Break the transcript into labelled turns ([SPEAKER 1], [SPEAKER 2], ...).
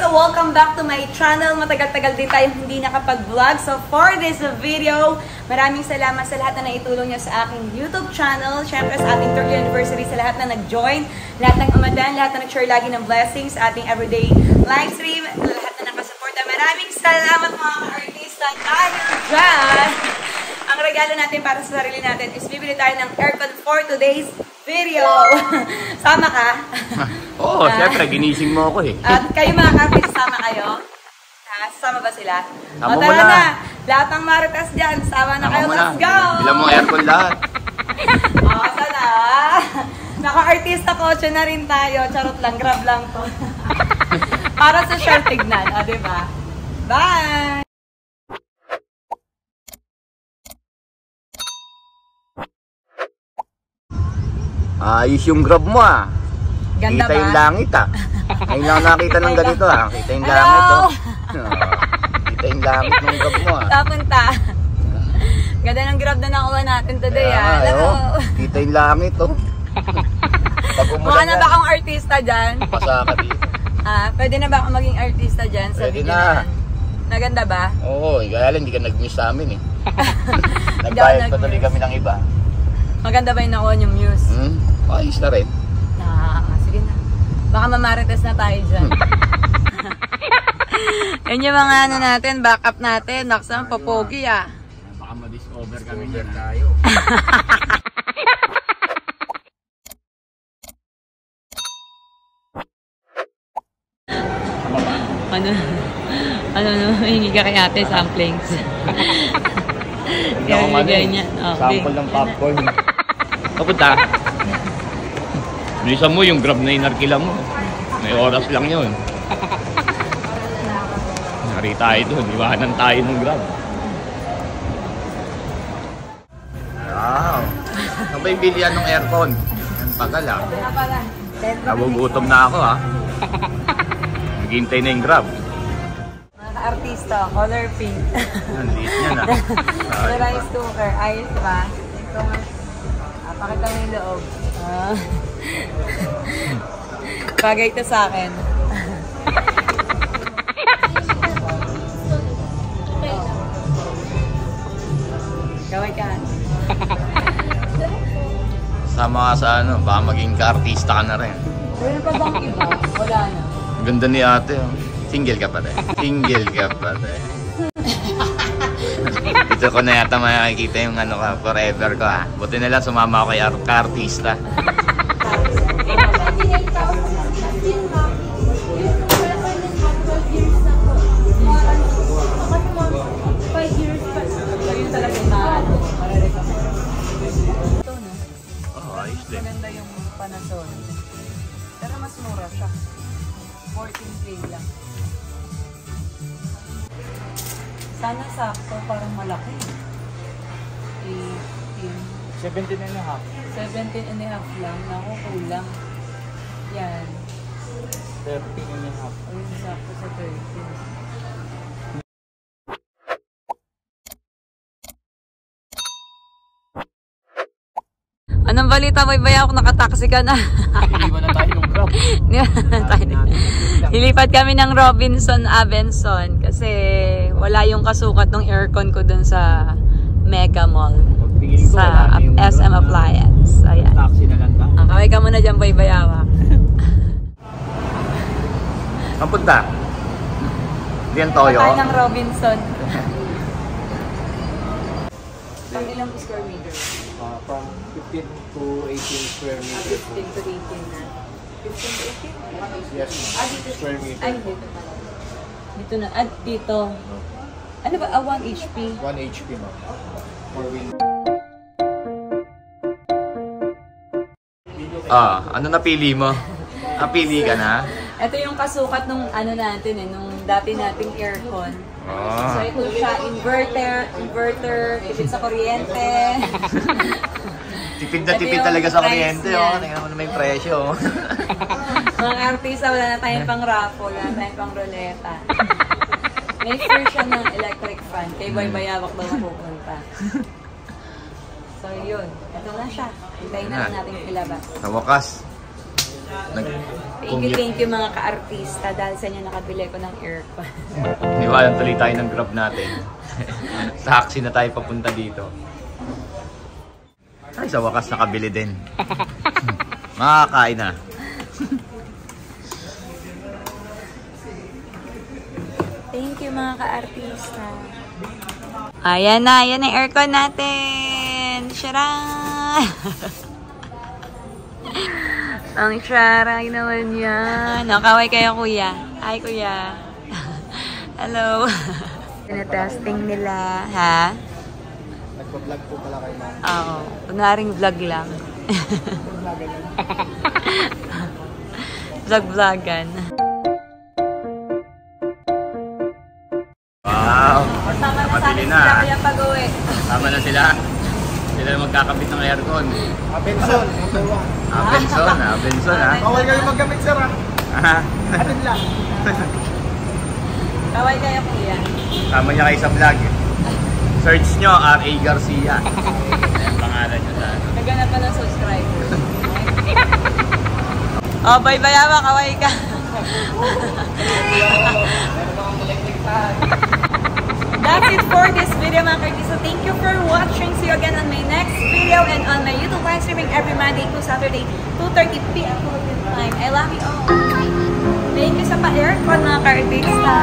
[SPEAKER 1] So welcome back to my channel. Matagal-tagal din tayong hindi nakapag-vlog. So for this video, maraming salamat sa lahat na naitulong niyo sa aking YouTube channel. Syempre sa ating 30th anniversary, sa lahat na nag-join, lahat ng umadan, lahat na nag-share lagi ng blessings sa ating everyday live stream, lahat na nakasuporta. Maraming salamat mga artista dahil dyan. Ang regalo natin para sa sarili natin is bibili tayo ng aircon for today's video. Sama ka?
[SPEAKER 2] Oo, syempre, ginising mo ako eh.
[SPEAKER 1] At kayo mga kapis, sama kayo? Sama ba sila?
[SPEAKER 2] Sama
[SPEAKER 1] o
[SPEAKER 2] mo
[SPEAKER 1] tara
[SPEAKER 2] na.
[SPEAKER 1] na. Lahat ng maritas dyan, sama na kayo. Let's go!
[SPEAKER 2] Bilang mo aircon lahat.
[SPEAKER 1] O, sana. Naka-artista kotse na rin tayo. Charot lang, grab lang to. Para sa share tignan. O, diba? Bye!
[SPEAKER 2] Ayos yung grab mo ah.
[SPEAKER 1] Ganda
[SPEAKER 2] Kita
[SPEAKER 1] ba?
[SPEAKER 2] yung langit ah. Ngayon lang nakita ng ganito ah. Kita yung
[SPEAKER 1] Hello?
[SPEAKER 2] langit oh. Kita yung langit ng grab mo ah.
[SPEAKER 1] Tapunta. Ganda ng grab na nakuha natin today ah. Hello?
[SPEAKER 2] Kita yung langit oh.
[SPEAKER 1] Mukha na ba akong artista dyan?
[SPEAKER 2] Pasa ka dito.
[SPEAKER 1] Pwede na ba akong maging artista dyan sa
[SPEAKER 2] Pwede
[SPEAKER 1] video
[SPEAKER 2] na.
[SPEAKER 1] yan? Maganda ba?
[SPEAKER 2] Oo, kaya lang hindi ka nag-miss sa amin eh.
[SPEAKER 1] Hindi
[SPEAKER 2] Nagbayad
[SPEAKER 1] ako
[SPEAKER 2] pa tuloy kami ng iba.
[SPEAKER 1] Maganda ba yung nakuha yung muse?
[SPEAKER 2] Ayos na rin.
[SPEAKER 1] Sige na. Baka mamarites na tayo dyan. Yan yung mga ano natin, backup natin. Naksan, popogi ah.
[SPEAKER 2] Baka ma-discover kami dyan tayo.
[SPEAKER 1] Ano, hingi ka kay ate samplings.
[SPEAKER 2] Hindi ako ganyan. Sample ng popcorn. Kapunta. Bilisan mo yung grab na inarkila mo. May oras lang yun. Nari tayo doon. Iwanan tayo ng grab. Wow. Ano ba yung bilihan ng aircon? Ang tagal ah. Nagugutom na ako ah. Naghihintay na yung grab.
[SPEAKER 1] Mga ka-artista, color pink.
[SPEAKER 2] Ang liit niya na.
[SPEAKER 1] May rice cooker. Ayos ba? Ito mas. Pakita mo yung loob. Bagay ito sa akin. Gawin ka.
[SPEAKER 2] Sama ka sa ano, baka maging ka-artista ka na rin.
[SPEAKER 1] Meron pa bang iba? Wala na.
[SPEAKER 2] Ganda ni ate oh. Single ka pa rin. Single ka pa rin. Dito ko na yata makikita yung ano ka, forever ko ah. Buti na lang sumama ako kay ka-artista. Ayos din.
[SPEAKER 1] Maganda yung Panasonic. Pero mas mura siya. 14K lang. Sana sakto, parang malaki.
[SPEAKER 2] 17 and a half.
[SPEAKER 1] 17 and a half lang. Naku, kulang. Yan.
[SPEAKER 2] 13 and a half.
[SPEAKER 1] O yung sakto sa 13. Anong balita, Boy? Ako nakataksi ka na.
[SPEAKER 2] Iliwan na tayo ng grab.
[SPEAKER 1] Ilipat kami ng Robinson Abenson kasi wala yung kasukat ng aircon ko dun sa Mega Mall. Sa SM Appliance. Ayan.
[SPEAKER 2] Taxi na lang ka.
[SPEAKER 1] Kaway ka muna dyan, Boy Bayawak.
[SPEAKER 2] Ang punta? Diyan toyo.
[SPEAKER 1] Tayo ng Robinson. Pang ilang square meter?
[SPEAKER 3] From 15 to 18 square meters.
[SPEAKER 1] 15 to 18 na. 15 to 18?
[SPEAKER 3] Yes,
[SPEAKER 1] Dito.
[SPEAKER 3] square meter.
[SPEAKER 1] Ay, dito pala. Dito na. At dito. Ano ba? 1 HP?
[SPEAKER 3] 1 HP mo. For window.
[SPEAKER 2] Ano napili mo? Napili ka na?
[SPEAKER 1] Ito yung kasukat nung ano natin eh, nung dati nating aircon. So ito siya, inverter, tipid sa kuryente.
[SPEAKER 2] Tipid na tipid talaga sa kuryente. Tingnan mo na may presyo.
[SPEAKER 1] Mga artista, wala na tayong pang raffle, wala na tayong pang ruleta. May version ng electric fan. Kay Boy Bayawak daw mapupunta. So yun, ito na siya. Hintayin na lang natin ilabas.
[SPEAKER 2] Sa wakas.
[SPEAKER 1] Thank you mga ka-artista dahil sa inyo nakabili ko ng aircon.
[SPEAKER 2] Iwanan tuloy tayo ng grab natin. Taxi na tayo papunta dito. Ay, sa wakas nakabili din. Makakain na.
[SPEAKER 1] Thank you mga ka-artista. Ayan na, yan ang aircon natin. Sharan! Ang sharay naman yan. Nakaway kayo kuya. Hi kuya. Hello. Tinetesting nila, ha?
[SPEAKER 3] Nagpa-vlog po pala kayo na.
[SPEAKER 1] Oo. Kunaring vlog lang. Vlog-vlogan.
[SPEAKER 2] Wow!
[SPEAKER 1] Tama na sa
[SPEAKER 2] Napabili
[SPEAKER 1] akin
[SPEAKER 2] na.
[SPEAKER 1] sila kuya pag-uwi.
[SPEAKER 2] Tama na sila. Sila na magkakabit ng aircon.
[SPEAKER 3] Benson.
[SPEAKER 2] Benson ha.
[SPEAKER 3] Bawal kayo maggamit, sir, ha? Atin lang.
[SPEAKER 1] Kaway kayo kuya.
[SPEAKER 2] Tama niya kayo sa vlog. Search nyo, R.A. Garcia. Ayan pangalan nyo sa ano.
[SPEAKER 1] Naghanap pa ng subscriber. Oh, bye-bye ama, kaway ka. That's it for this video mga kartis. So thank you for watching. See you again on my next video and on my YouTube live streaming every Monday to Saturday, 2:30 p.m. Philippine time. I love you all. Thank you sa pa-aircon mga kartista.